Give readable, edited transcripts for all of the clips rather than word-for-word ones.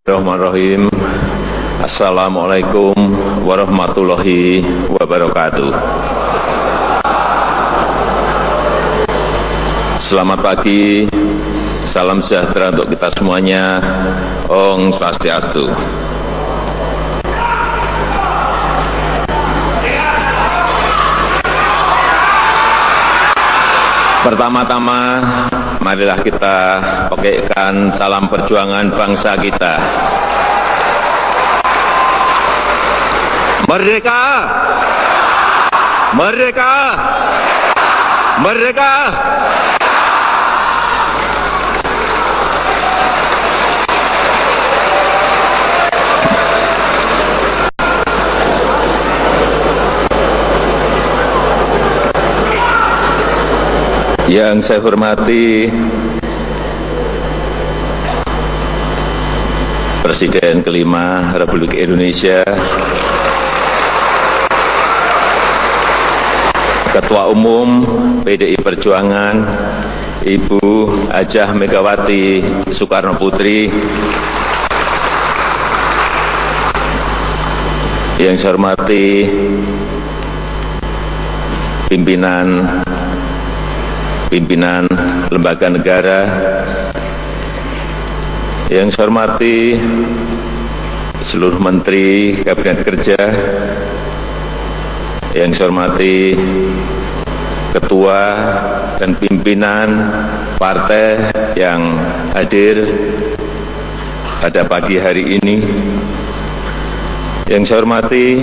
Bismillahirrahmanirrahim. Assalamualaikum warahmatullahi wabarakatuh. Selamat pagi, salam sejahtera untuk kita semuanya. Om Swastiastu. Pertama-tama, marilah kita pakaikan salam perjuangan bangsa kita. Merdeka! Merdeka! Merdeka! Yang saya hormati Presiden kelima Republik Indonesia, Ketua Umum PDI Perjuangan, Ibu Hajah Megawati Soekarno Putri, yang saya hormati pimpinan lembaga negara, yang saya hormati seluruh menteri Kabinet Kerja, yang saya hormati ketua dan pimpinan partai yang hadir pada pagi hari ini, yang saya hormati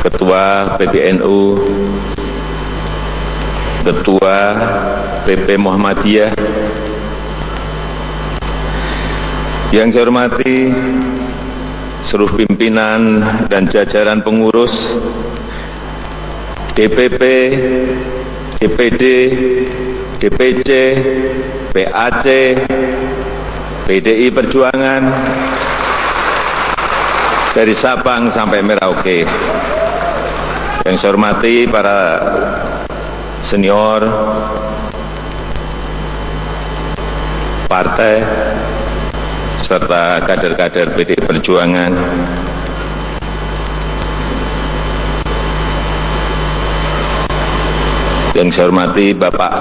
ketua PBNU, Ketua PP Muhammadiyah, yang saya hormati seluruh pimpinan dan jajaran pengurus DPP, DPD, DPC, PAC, PDI Perjuangan, dari Sabang sampai Merauke. Yang saya hormati para senior partai serta kader-kader PDI Perjuangan, yang saya hormati Bapak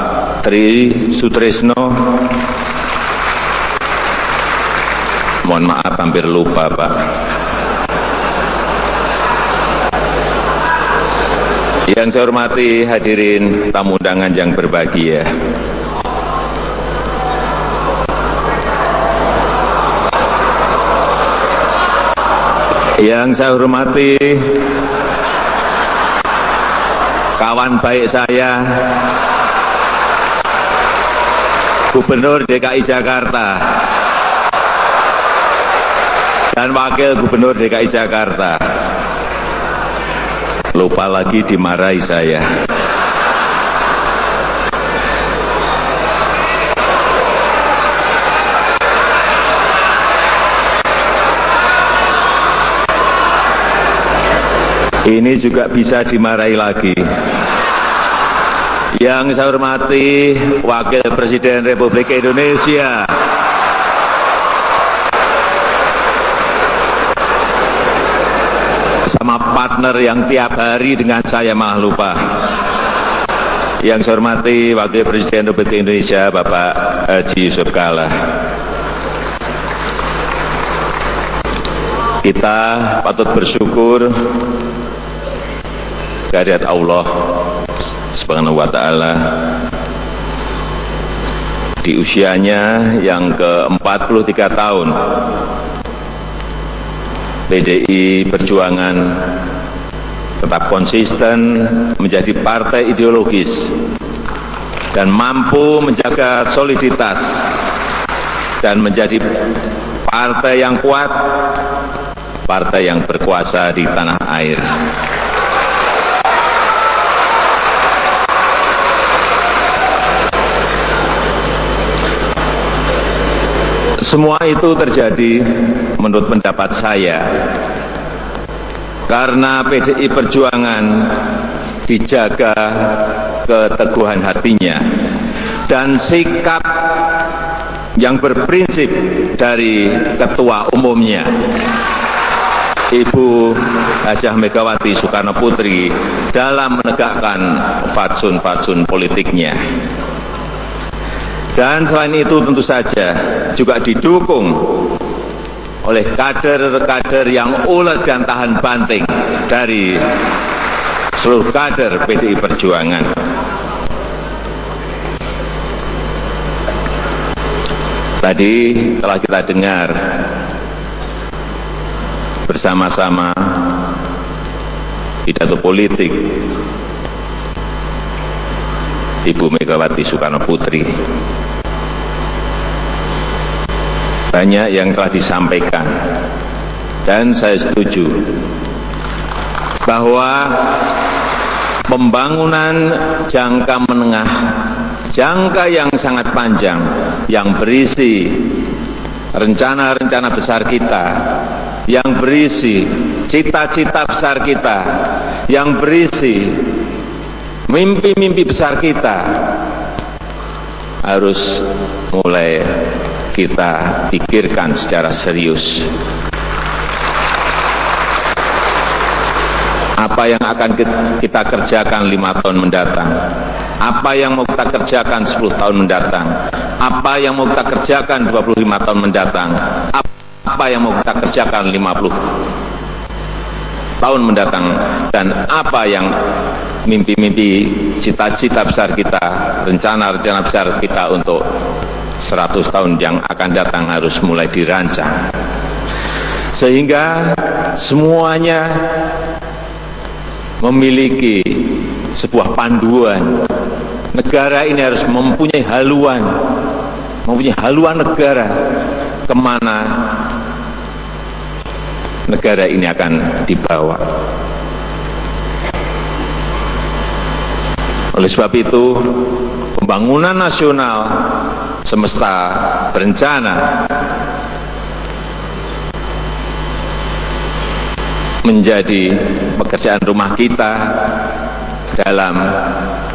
Tri Sutrisno, mohon maaf hampir lupa Pak. Yang saya hormati hadirin tamu undangan yang berbahagia. Yang saya hormati kawan baik saya, Gubernur DKI Jakarta dan Wakil Gubernur DKI Jakarta. Lupa lagi dimarahi saya. Ini juga bisa dimarahi lagi. Yang saya hormati Wakil Presiden Republik Indonesia, sama partner yang tiap hari dengan saya malah lupa. Yang saya hormati Wakil Presiden Republik Indonesia Bapak Haji Yusuf Kalla. Kita patut bersyukur kehadirat Allah Subhanahu wa Ta'ala di usianya yang ke-43 tahun. PDI Perjuangan tetap konsisten menjadi partai ideologis dan mampu menjaga soliditas dan menjadi partai yang kuat, partai yang berkuasa di tanah air. Semua itu terjadi menurut pendapat saya karena PDI Perjuangan dijaga keteguhan hatinya dan sikap yang berprinsip dari ketua umumnya, Ibu Hajah Megawati Soekarno Putri dalam menegakkan fatsun-fatsun politiknya. Dan selain itu tentu saja juga didukung oleh kader-kader yang ulet dan tahan banting dari seluruh kader PDI Perjuangan. Tadi telah kita dengar bersama-sama pidato politik Ibu Megawati Soekarno Putri. Banyak yang telah disampaikan dan saya setuju bahwa pembangunan jangka menengah, jangka yang sangat panjang, yang berisi rencana-rencana besar kita, yang berisi cita-cita besar kita, yang berisi mimpi-mimpi besar kita, harus mulai kita pikirkan secara serius. Apa yang akan kita kerjakan 5 tahun mendatang? Apa yang mau kita kerjakan 10 tahun mendatang? Apa yang mau kita kerjakan 25 tahun mendatang? Apa yang mau kita kerjakan 50 tahun mendatang? Dan apa yang mimpi-mimpi, cita-cita besar kita, rencana-rencana besar kita untuk 100 tahun yang akan datang harus mulai dirancang. Sehingga semuanya memiliki sebuah panduan. Negara ini harus mempunyai haluan negara, kemana negara ini akan dibawa. Oleh sebab itu, pembangunan nasional semesta berencana menjadi pekerjaan rumah kita dalam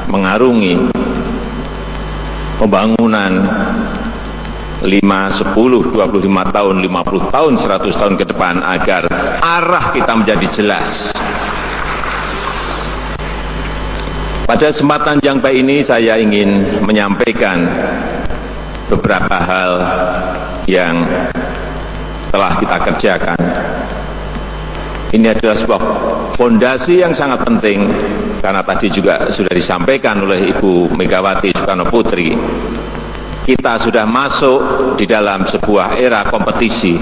mengarungi pembangunan 5, 10, 25 tahun, 50 tahun, 100 tahun ke depan, agar arah kita menjadi jelas. Pada kesempatan yang baik ini saya ingin menyampaikan beberapa hal yang telah kita kerjakan. Ini adalah sebuah fondasi yang sangat penting, karena tadi juga sudah disampaikan oleh Ibu Megawati Soekarno Putri. Kita sudah masuk di dalam sebuah era kompetisi.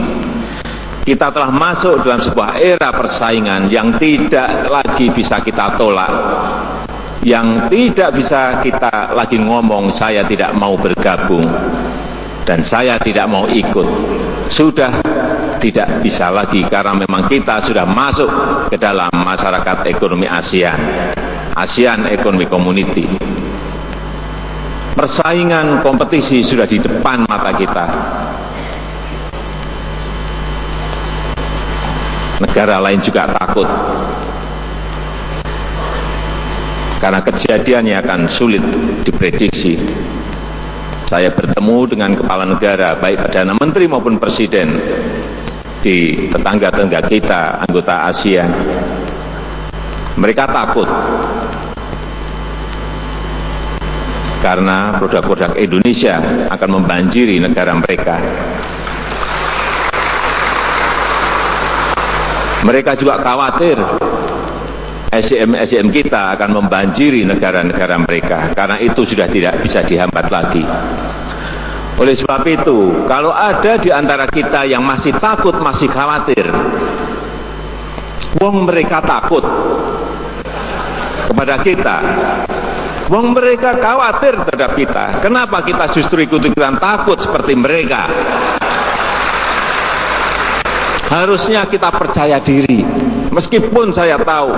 Kita telah masuk dalam sebuah era persaingan yang tidak lagi bisa kita tolak, yang tidak bisa kita lagi ngomong saya tidak mau bergabung dan saya tidak mau ikut. Sudah tidak bisa lagi, karena memang kita sudah masuk ke dalam masyarakat ekonomi ASEAN Economic Community. Persaingan kompetisi sudah di depan mata kita. Negara lain juga takut, karena kejadiannya akan sulit diprediksi. Saya bertemu dengan kepala negara, baik Perdana Menteri maupun Presiden, di tetangga-tetangga kita, anggota ASEAN. Mereka takut, karena produk-produk Indonesia akan membanjiri negara mereka. Mereka juga khawatir SDM kita akan membanjiri negara-negara mereka, karena itu sudah tidak bisa dihambat lagi. Oleh sebab itu, kalau ada di antara kita yang masih takut, masih khawatir, wong mereka takut kepada kita, wong mereka khawatir terhadap kita, kenapa kita justru ikut-ikutan takut seperti mereka? Harusnya kita percaya diri, meskipun saya tahu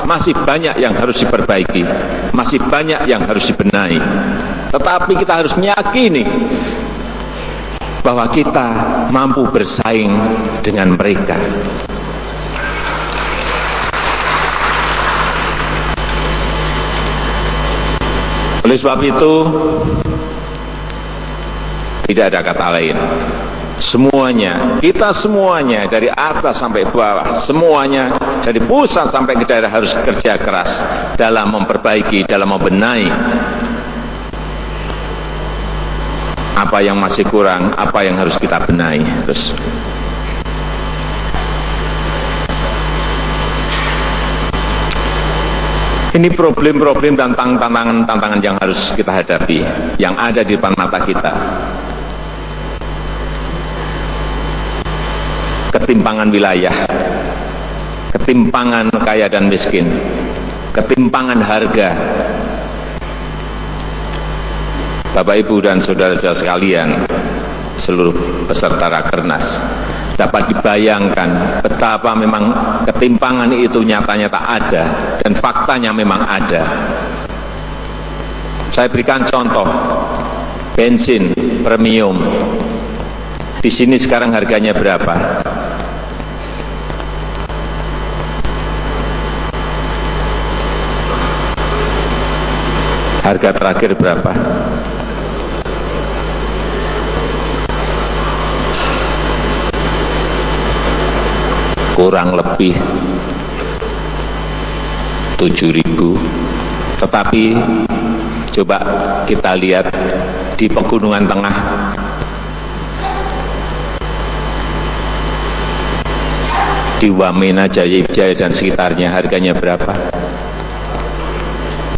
masih banyak yang harus diperbaiki, masih banyak yang harus dibenahi, tetapi kita harus meyakini bahwa kita mampu bersaing dengan mereka. Oleh sebab itu, Tidak ada kata lain. Semuanya, kita semuanya dari atas sampai bawah, semuanya dari pusat sampai ke daerah harus kerja keras dalam memperbaiki, dalam membenahi apa yang masih kurang, apa yang harus kita benahi. Terus ini problem-problem dan tantangan-tantangan yang harus kita hadapi, yang ada di depan mata kita. Ketimpangan wilayah, ketimpangan kaya dan miskin, ketimpangan harga. Bapak, Ibu, dan saudara-saudara sekalian, seluruh peserta Rakernas, dapat dibayangkan betapa memang ketimpangan itu nyata-nyata ada dan faktanya memang ada. Saya berikan contoh, bensin premium. Di sini sekarang harganya berapa? Harga terakhir berapa? Kurang lebih 7.000. Tetapi coba kita lihat di Pegunungan Tengah, di Wamena, Jaya dan sekitarnya harganya berapa?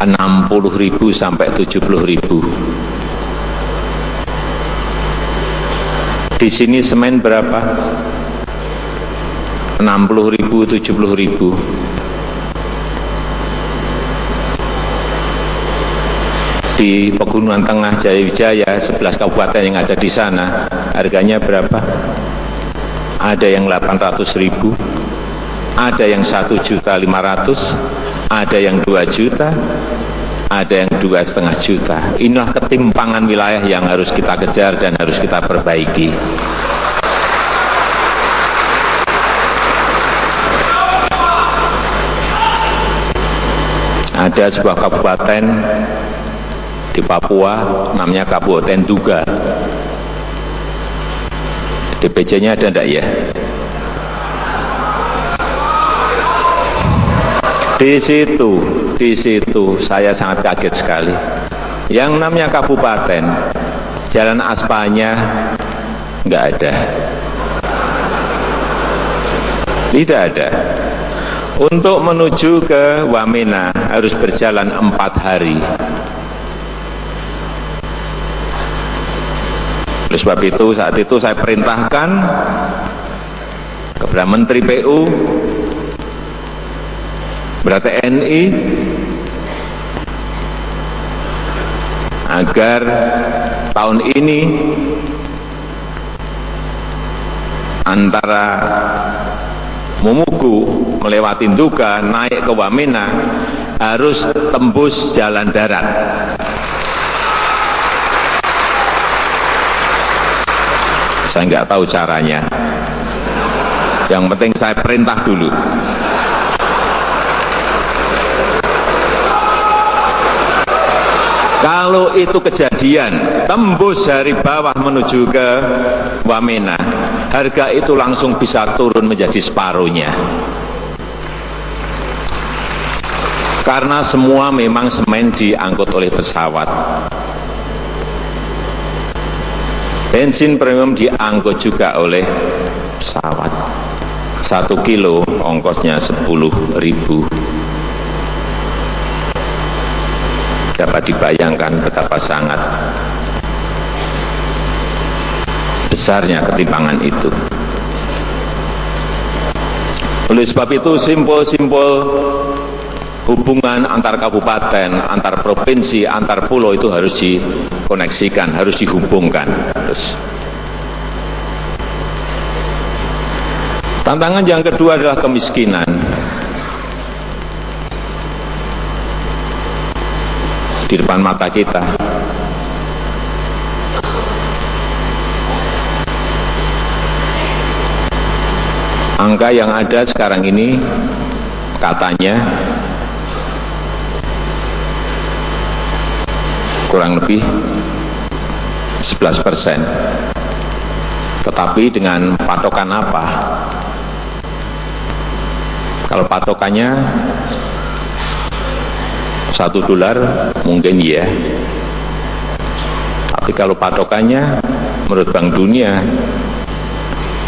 60.000 sampai 70.000. Di sini semen berapa? 60.000, 70.000. Di Pegunungan Tengah, Jaya, 11 kabupaten yang ada di sana, harganya berapa? Ada yang 800.000, ada yang 1.500.000, ada yang 2 juta, ada yang 2,5 juta. Inilah ketimpangan wilayah yang harus kita kejar dan harus kita perbaiki. Ada sebuah kabupaten di Papua, namanya Kabupaten Duga. DPC-nya ada enggak ya? Di situ saya sangat kaget sekali. Yang namanya kabupaten, jalan aspalnya enggak ada. Tidak ada. Untuk menuju ke Wamena harus berjalan 4 hari. Oleh sebab itu, saat itu saya perintahkan kepada Menteri PU, kepada TNI, agar tahun ini antara Mumugu melewati Duga naik ke Wamena harus tembus jalan darat. Saya nggak tahu caranya. Yang penting saya perintah dulu. Kalau itu kejadian, tembus dari bawah menuju ke Wamena, harga itu langsung bisa turun menjadi separuhnya. Karena semua memang semen diangkut oleh pesawat. Bensin premium diangkut juga oleh pesawat. 1 kilo ongkosnya 10.000. Dapat dibayangkan betapa sangat besarnya ketimpangan itu. Oleh sebab itu, simpul-simpul hubungan antar kabupaten, antar provinsi, antar pulau itu harus dikoneksikan, harus dihubungkan. Tantangan yang kedua adalah kemiskinan. Di depan mata kita. Angka yang ada sekarang ini katanya kurang lebih 11%. Tetapi dengan patokan apa? Kalau patokannya $1 mungkin ya. Tapi kalau patokannya menurut Bank Dunia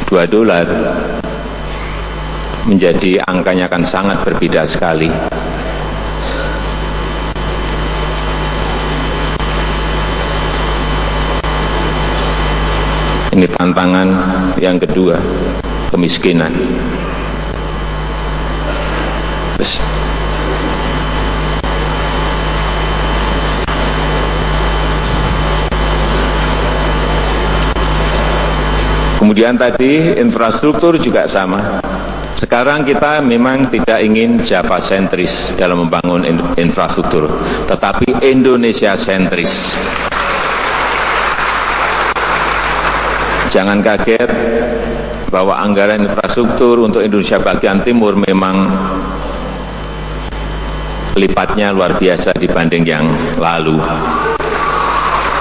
$2, menjadi angkanya akan sangat berbeda sekali. Ini tantangan yang kedua, kemiskinan. Kemudian tadi infrastruktur juga sama. Sekarang kita memang tidak ingin Java sentris dalam membangun infrastruktur, tetapi Indonesia sentris. Jangan kaget bahwa anggaran infrastruktur untuk Indonesia bagian timur memang lipatnya luar biasa dibanding yang lalu.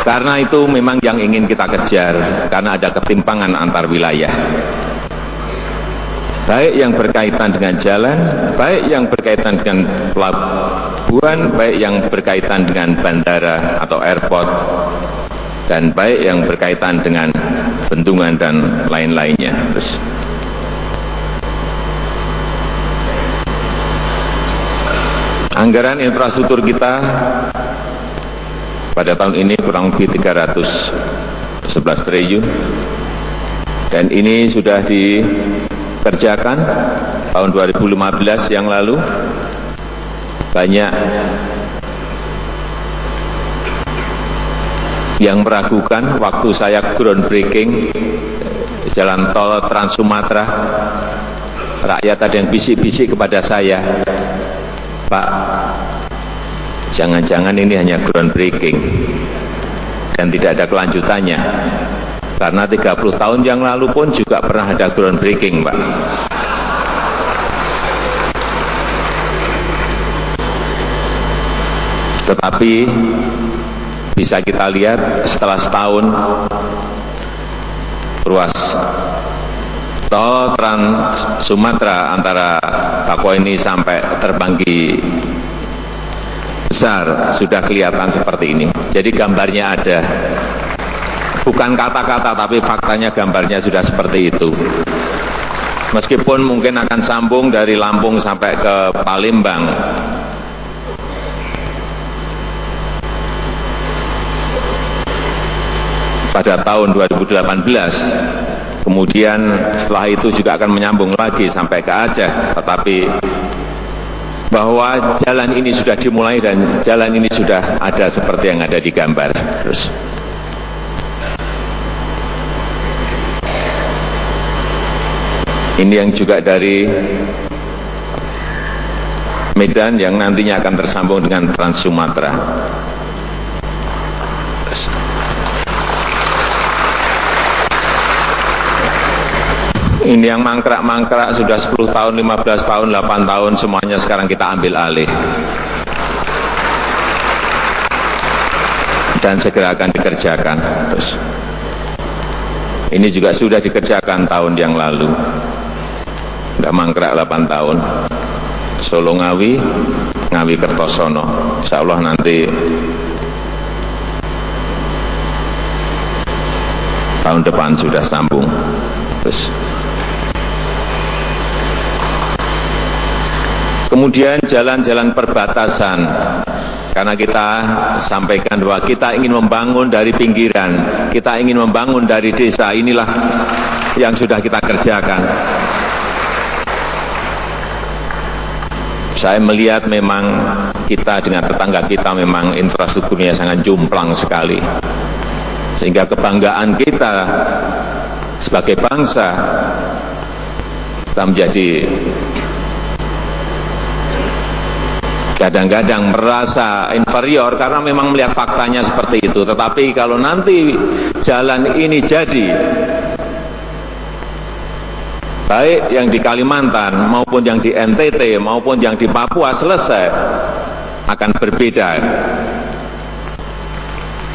Karena itu memang yang ingin kita kejar, karena ada ketimpangan antar wilayah. Baik yang berkaitan dengan jalan, baik yang berkaitan dengan pelabuhan, baik yang berkaitan dengan bandara atau airport, dan baik yang berkaitan dengan bendungan dan lain-lainnya. Anggaran infrastruktur kita pada tahun ini kurang lebih 311 triliun, dan ini sudah dikerjakan tahun 2015 yang lalu. Banyak yang meragukan waktu saya groundbreaking jalan tol Trans Sumatera. Rakyat ada yang bisik-bisik kepada saya, Pak, jangan-jangan ini hanya groundbreaking dan tidak ada kelanjutannya. Karena 30 tahun yang lalu pun juga pernah ada groundbreaking, Pak. Tetapi bisa kita lihat setelah setahun ruas tol Trans Sumatera antara Bakauheni sampai Terbanggi Besar sudah kelihatan seperti ini. Jadi gambarnya ada, bukan kata-kata tapi faktanya, gambarnya sudah seperti itu. Meskipun mungkin akan sambung dari Lampung sampai ke Palembang, pada tahun 2018, kemudian setelah itu juga akan menyambung lagi sampai ke Aceh, tetapi bahwa jalan ini sudah dimulai dan jalan ini sudah ada seperti yang ada di gambar. Terus ini yang juga dari Medan yang nantinya akan tersambung dengan Trans Sumatera. Terus ini yang mangkrak-mangkrak sudah 10 tahun, 15 tahun, 8 tahun, semuanya sekarang kita ambil alih. Dan segera akan dikerjakan. Terus ini juga sudah dikerjakan tahun yang lalu. Sudah mangkrak 8 tahun. Solo Ngawi, Ngawi Kertosono. Insya Allah nanti tahun depan sudah sambung. Terus kemudian jalan-jalan perbatasan, karena kita sampaikan bahwa kita ingin membangun dari pinggiran, kita ingin membangun dari desa. Inilah yang sudah kita kerjakan. Saya melihat memang kita dengan tetangga kita memang infrastrukturnya sangat jomplang sekali, sehingga kebanggaan kita sebagai bangsa, kita menjadi kadang-kadang merasa inferior karena memang melihat faktanya seperti itu. Tetapi kalau nanti jalan ini jadi, baik yang di Kalimantan maupun yang di NTT maupun yang di Papua selesai, akan berbeda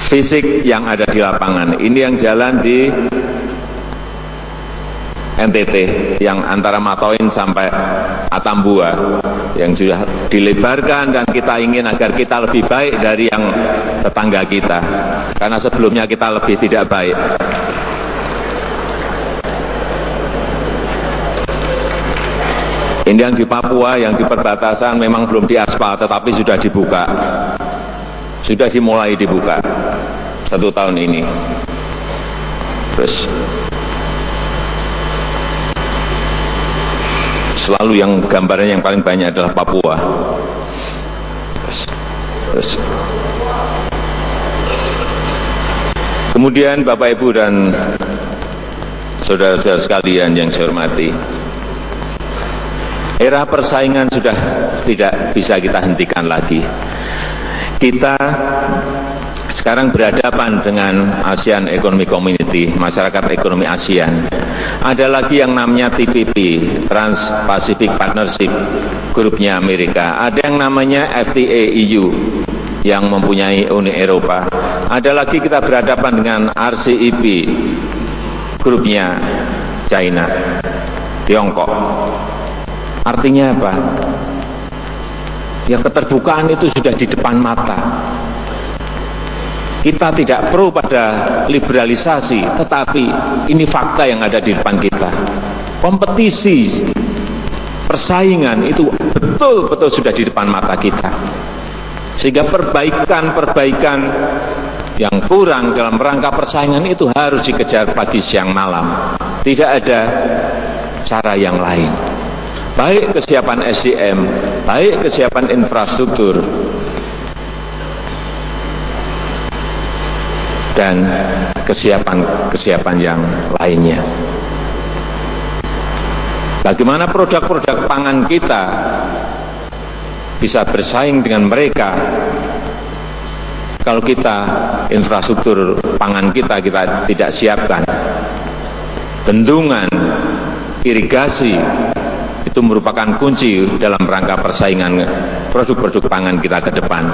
fisik yang ada di lapangan. Ini yang jalan di NTT, yang antara Matoin sampai Atambua, yang sudah dilebarkan, dan kita ingin agar kita lebih baik dari yang tetangga kita, karena sebelumnya kita lebih tidak baik. Ini yang di Papua, yang di perbatasan memang belum diaspal, tetapi sudah dibuka, sudah dimulai dibuka 1 tahun ini. Terus selalu yang gambarnya yang paling banyak adalah Papua. Terus kemudian Bapak Ibu dan saudara-saudara sekalian yang saya hormati, era persaingan sudah tidak bisa kita hentikan lagi. Kita sekarang berhadapan dengan ASEAN Economic Community, masyarakat ekonomi ASEAN. Ada lagi yang namanya TPP, Trans-Pacific Partnership, grupnya Amerika. Ada yang namanya FTA EU, yang mempunyai Uni Eropa. Ada lagi kita berhadapan dengan RCEP, grupnya China, Tiongkok. Artinya apa? Ya, keterbukaan itu sudah di depan mata. Kita tidak pro pada liberalisasi, tetapi ini fakta yang ada di depan kita. Kompetisi, persaingan itu betul-betul sudah di depan mata kita. Sehingga perbaikan-perbaikan yang kurang dalam rangka persaingan itu harus dikejar pagi siang malam. Tidak ada cara yang lain. Baik kesiapan SDM, baik kesiapan infrastruktur, dan kesiapan yang lainnya. Bagaimana produk-produk pangan kita bisa bersaing dengan mereka kalau kita infrastruktur pangan kita tidak siapkan? Bendungan, irigasi itu merupakan kunci dalam rangka persaingan produk-produk pangan kita ke depan.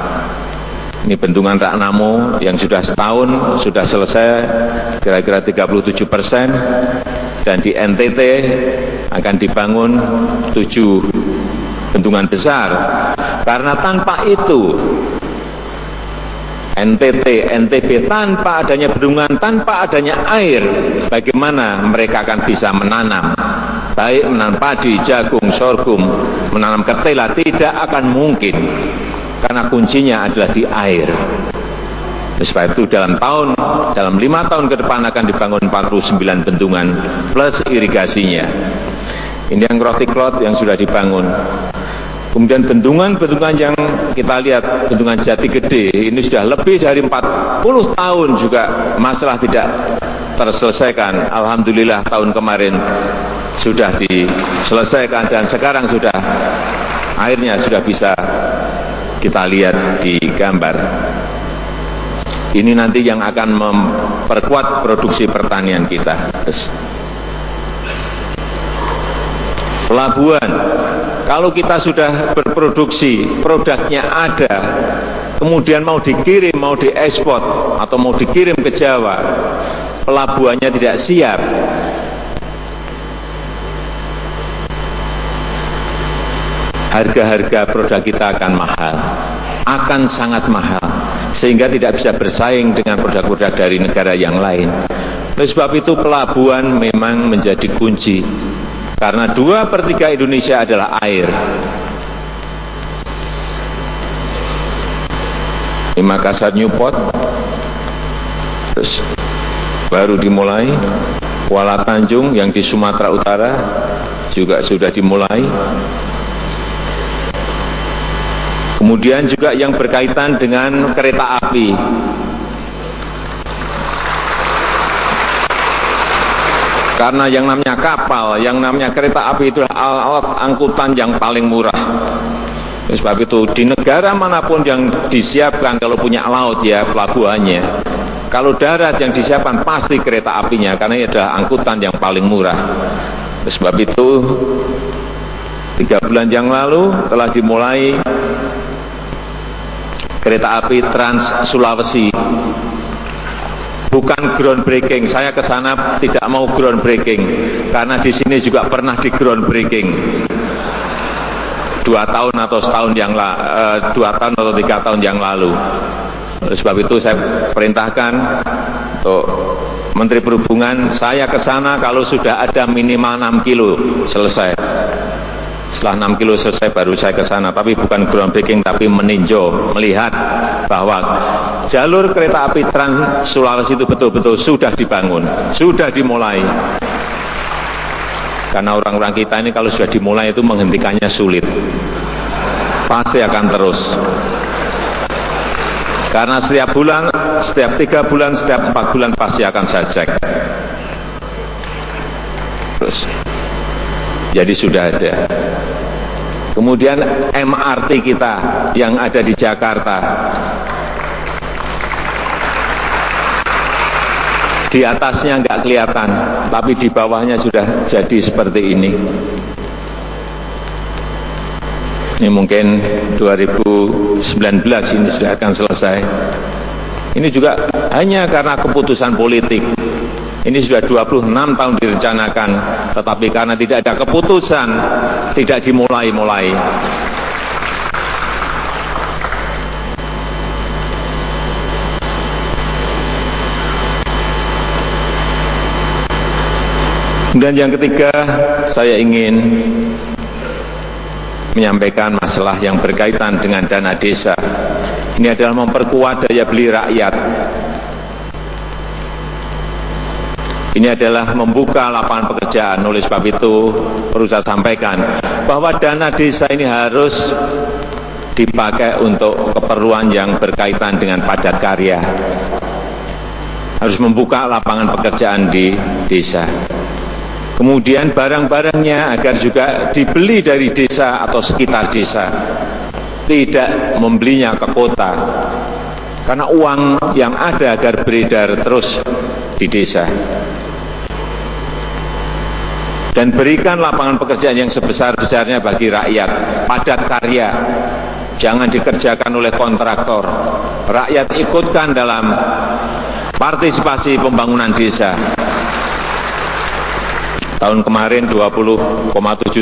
Ini bendungan Raknamo yang sudah setahun sudah selesai kira-kira 37%, dan di NTT akan dibangun 7 bendungan besar. Karena tanpa itu NTT, NTB, tanpa adanya bendungan, tanpa adanya air, bagaimana mereka akan bisa menanam? Baik menanam padi, jagung, sorghum, menanam ketela, tidak akan mungkin. Karena kuncinya adalah di air. Sebab itu dalam 5 tahun ke depan akan dibangun 49 bendungan plus irigasinya. Ini yang Roti-Klot yang sudah dibangun. Kemudian bendungan-bendungan yang kita lihat, bendungan Jati Gede, ini sudah lebih dari 40 tahun juga masalah tidak terselesaikan. Alhamdulillah tahun kemarin sudah diselesaikan, dan sekarang sudah airnya sudah bisa kita lihat di gambar. Ini nanti yang akan memperkuat produksi pertanian kita. Pelabuhan, kalau kita sudah berproduksi, produknya ada, kemudian mau dikirim, mau diekspor, atau mau dikirim ke Jawa, pelabuhannya tidak siap, harga-harga produk kita akan mahal, akan sangat mahal, sehingga tidak bisa bersaing dengan produk-produk dari negara yang lain. Oleh sebab itu pelabuhan memang menjadi kunci, karena 2/3 Indonesia adalah air. Di Makassar Newport, terus baru dimulai. Kuala Tanjung yang di Sumatera Utara juga sudah dimulai. Kemudian juga yang berkaitan dengan kereta api. Karena yang namanya kapal, yang namanya kereta api itu alat angkutan yang paling murah. Sebab itu di negara manapun yang disiapkan, kalau punya laut ya pelabuhannya, kalau darat yang disiapkan pasti kereta apinya, karena ini adalah angkutan yang paling murah. Sebab itu 3 bulan yang lalu telah dimulai kereta api Trans Sulawesi bukan groundbreaking. Saya ke sana tidak mau groundbreaking, karena di sini juga pernah di groundbreaking 2 tahun atau 2 tahun atau 3 tahun yang lalu. Oleh sebab itu saya perintahkan untuk Menteri Perhubungan, saya ke sana kalau sudah ada minimal 6 kilo selesai. Setelah 6 kilo selesai baru saya ke sana, tapi bukan groundbreaking, tapi meninjau, melihat bahwa jalur kereta api Trans Sulawesi itu betul-betul sudah dibangun, sudah dimulai. Karena orang-orang kita ini kalau sudah dimulai itu menghentikannya sulit, pasti akan terus. Karena setiap bulan, setiap 3 bulan, setiap 4 bulan pasti akan saya cek. Terus, jadi sudah ada. Kemudian MRT kita yang ada di Jakarta, di atasnya nggak kelihatan, tapi di bawahnya sudah jadi seperti ini. Ini mungkin 2019 ini sudah akan selesai. Ini juga hanya karena keputusan politik. Ini sudah 26 tahun direncanakan, tetapi karena tidak ada keputusan, tidak dimulai-mulai. Dan yang ketiga, saya ingin menyampaikan masalah yang berkaitan dengan dana desa. Ini adalah memperkuat daya beli rakyat. Ini adalah membuka lapangan pekerjaan. Oleh sebab itu perlu saya sampaikan bahwa dana desa ini harus dipakai untuk keperluan yang berkaitan dengan padat karya. Harus membuka lapangan pekerjaan di desa. Kemudian barang-barangnya agar juga dibeli dari desa atau sekitar desa, tidak membelinya ke kota, karena uang yang ada agar beredar terus di desa. Dan berikan lapangan pekerjaan yang sebesar-besarnya bagi rakyat, padat karya, jangan dikerjakan oleh kontraktor. Rakyat ikutkan dalam partisipasi pembangunan desa. Tahun kemarin 20,7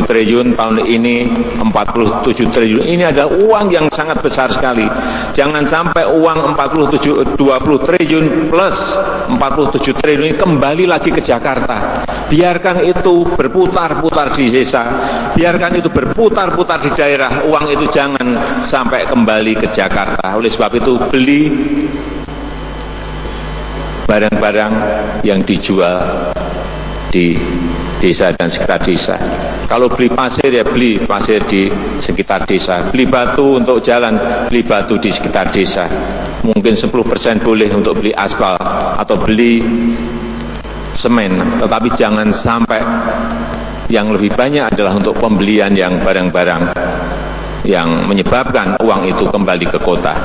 triliun, tahun ini 47 triliun. Ini adalah uang yang sangat besar sekali. Jangan sampai uang 20 triliun plus 47 triliun ini kembali lagi ke Jakarta. Biarkan itu berputar-putar di desa, biarkan itu berputar-putar di daerah. Uang itu jangan sampai kembali ke Jakarta. Oleh sebab itu beli barang-barang yang dijual di desa dan sekitar desa. Kalau beli pasir, ya beli pasir di sekitar desa. Beli batu untuk jalan, beli batu di sekitar desa. Mungkin 10% boleh untuk beli aspal atau beli semen, tetapi jangan sampai yang lebih banyak adalah untuk pembelian yang barang-barang yang menyebabkan uang itu kembali ke kota.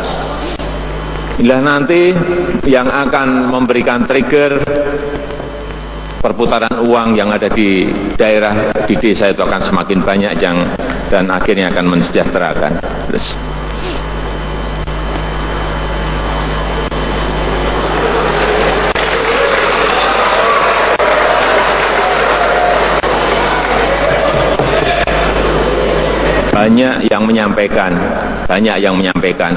Inilah nanti yang akan memberikan trigger perputaran uang yang ada di daerah, di desa itu akan semakin banyak dan akhirnya akan mensejahterakan. Terus. Banyak yang menyampaikan.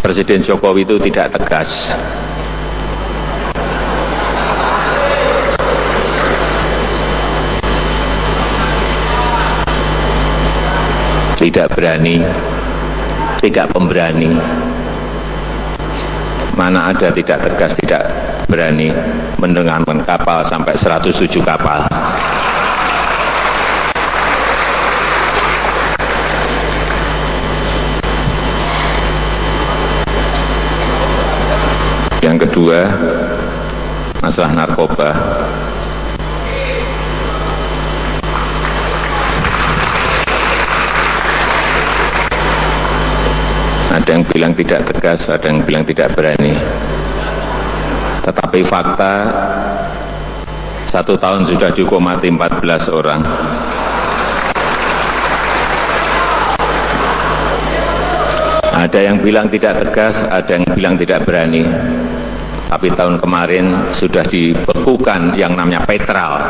Presiden Jokowi itu tidak tegas. Tidak berani, tidak pemberani. Mana ada tidak tegas, tidak berani menenggelamkan kapal sampai 107 kapal. Yang kedua, masalah narkoba. Ada yang bilang tidak tegas, ada yang bilang tidak berani. Tetapi fakta, 1 tahun sudah dihukum mati 14 orang. Ada yang bilang tidak tegas, ada yang bilang tidak berani. Tapi tahun kemarin sudah dibekukan yang namanya petrol.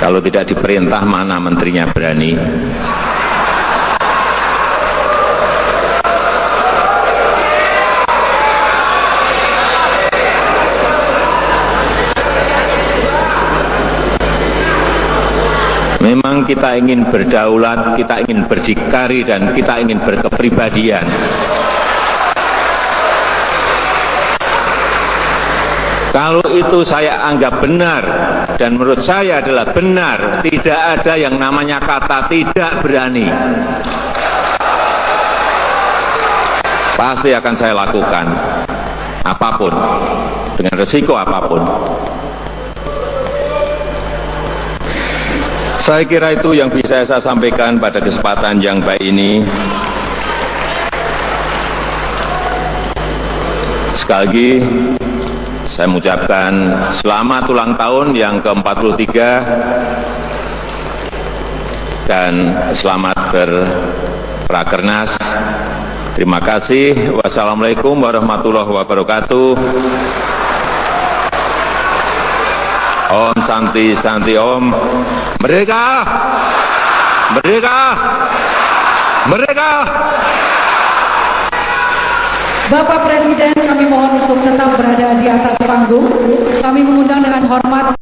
Kalau tidak diperintah, mana menterinya berani? Memang kita ingin berdaulat, kita ingin berdikari, dan kita ingin berkepribadian. Kalau itu saya anggap benar, dan menurut saya adalah benar, tidak ada yang namanya kata tidak berani. Pasti akan saya lakukan, apapun, dengan resiko apapun. Saya kira itu yang bisa saya sampaikan pada kesempatan yang baik ini. Sekali lagi, saya mengucapkan selamat ulang tahun yang ke-43 dan selamat berprakernas. Terima kasih. Wassalamualaikum warahmatullahi wabarakatuh. Om Santi Santi Om. Merdeka! Merdeka! Merdeka! Bapak Presiden, kami mohon untuk tetap berada di atas panggung. Kami mengundang dengan hormat